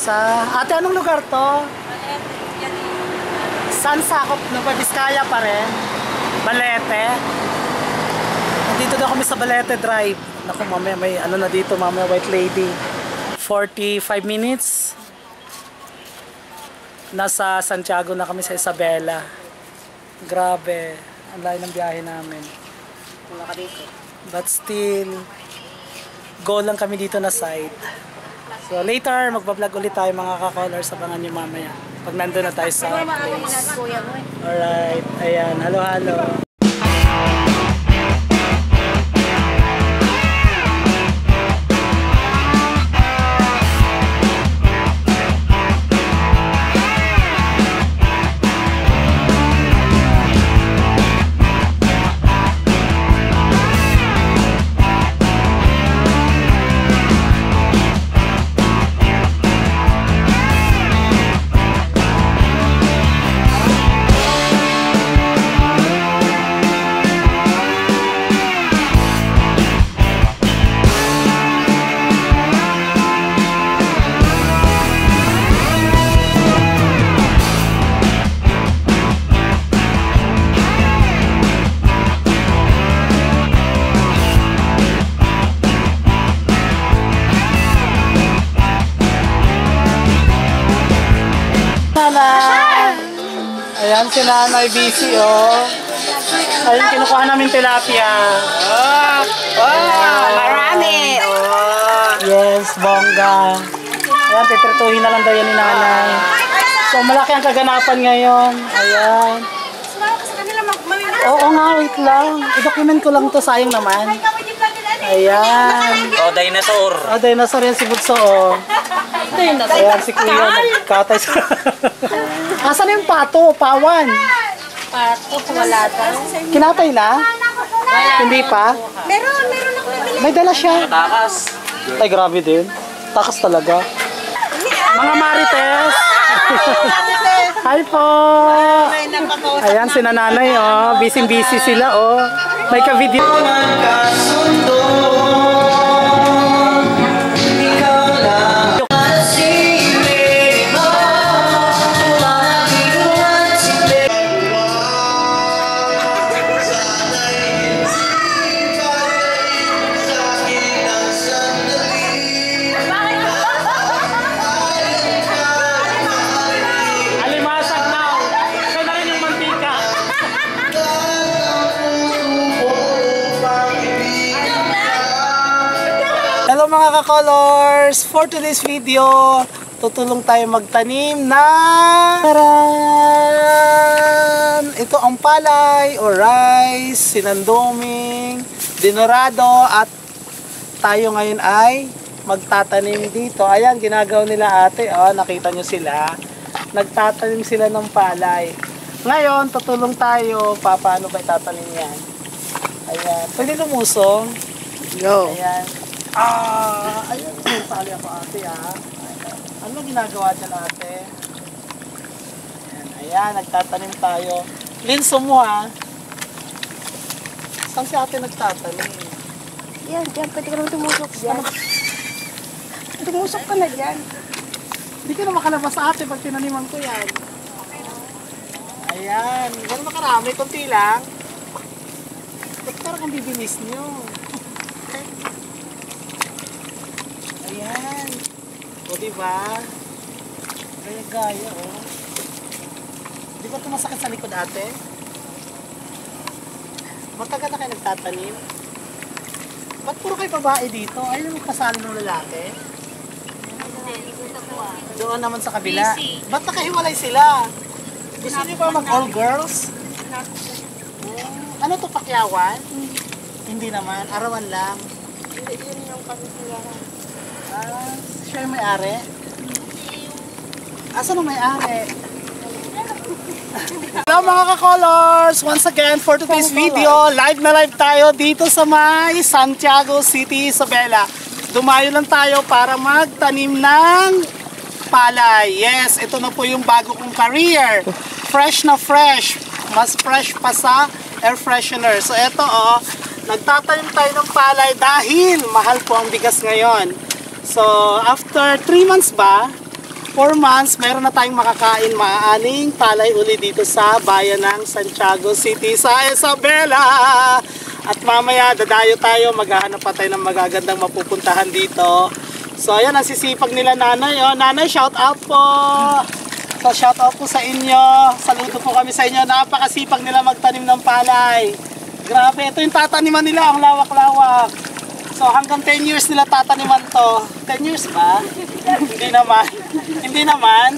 Sa... Ate, anong lugar to? Saan sakop? Nueva Vizcaya pa rin? Balete? Dito daw kami sa Balete Drive. Naku, mamaya may ano na dito, mamaya White Lady. 45 minutes. Nasa Santiago na kami sa Isabela. Grabe. Ang layo ng biyahe namin. Wala ka dito. But still, go lang kami dito na site. So later, magbablog ulit tayo mga ka-colors. Abangan nyo mamaya. Pag nandun na tayo sa place. Alright. Ayan. Halo, halo. Ayan, si Nanay busy, oh. Ayun, kinukuha namin tilapia. Marami! Yes, bongga. Ayan, titrituhin na lang daw yan ni Nanay. So, malaki ang kaganapan ngayon. Ayan. Oo nga, wait lang. I-document ko lang to, sayang naman. Ayan. Oh, dinosaur. Oh, dinosaur yan si Butso, oh. Ayan, si Kuya, nagkatay sa... Asan yung pato? Pawan? Pato, wala daw. Kinatay na? Hindi pa? Meron ako nabili. May dala siya. Takas. Ay, grabe din. Takas talaga. Mga Marites! Hi po! Ayan, si Nanay, oh. Busy-busy sila, oh. May ka-video. Hello mga ka-colors! For today's video, tutulong tayo magtanim na ito ang palay o rice, sinanduming, dinorado, at tayo ngayon ay magtatanim dito. Ayan, ginagawa nila ate. Oh, nakita nyo sila. Nagtatanim sila ng palay. Ngayon, tutulong tayo. Paano ba itatanim yan? Ayan. Pwede lumusong. Yo. Ayan. Ayun, sali ako ate, ha. Ano ginagawa dyan ate? Ayan, nagtatanim tayo. Linso mo, ha. Saan si ate nagtatanim? Yan, pwede ka naman tumusok dyan. Tumusok ka na dyan. Hindi ka na makalabas sa ate pag tinaniman ko yan. Ayan, gano'n makarami, konti lang. Ba't parang ang bibilis nyo? Ayan. O, diba? Gaya-gaya, oh. Di ba ito masakit sa likod ate? Matagal na kayo nagtatanim? Ba't puro kayo babae dito? Ayaw mo kasali ng lalaki? Doon naman sa kabila. Ba't nakahiwalay sila? Gusto niyo ba mag all girls? Ano to, pakyawan? Hindi naman, arawan lang. Hindi, yun yung pagkakayaran. Siya yung may-ari? Asan ang may-ari? Hello mga ka-colors! Once again, for today's video, live na live tayo dito sa may Santiago City, Isabela. Dumayo lang tayo para magtanim ng palay. Yes, ito na po yung bago kong career. Fresh na fresh. Mas fresh pa sa air freshener. So ito, oh, nagtatanim tayo ng palay dahil mahal po ang bigas ngayon. So after 3 months ba, 4 months, meron na tayong makakain maaning palay uli dito sa bayan ng Santiago City sa Isabela. At mamaya dadayo tayo, maghahanap pa tayo ng magagandang mapupuntahan dito. So ayan, ang sisipag nila nanay. Oh, nanay, shout out po. So shout out po sa inyo. Saludo po kami sa inyo. Napakasipag nila magtanim ng palay. Grabe, ito yung tataniman nila, ang lawak-lawak. So hanggang 10 years nila tataniman to. 10 years ba? Hindi naman. Hindi naman.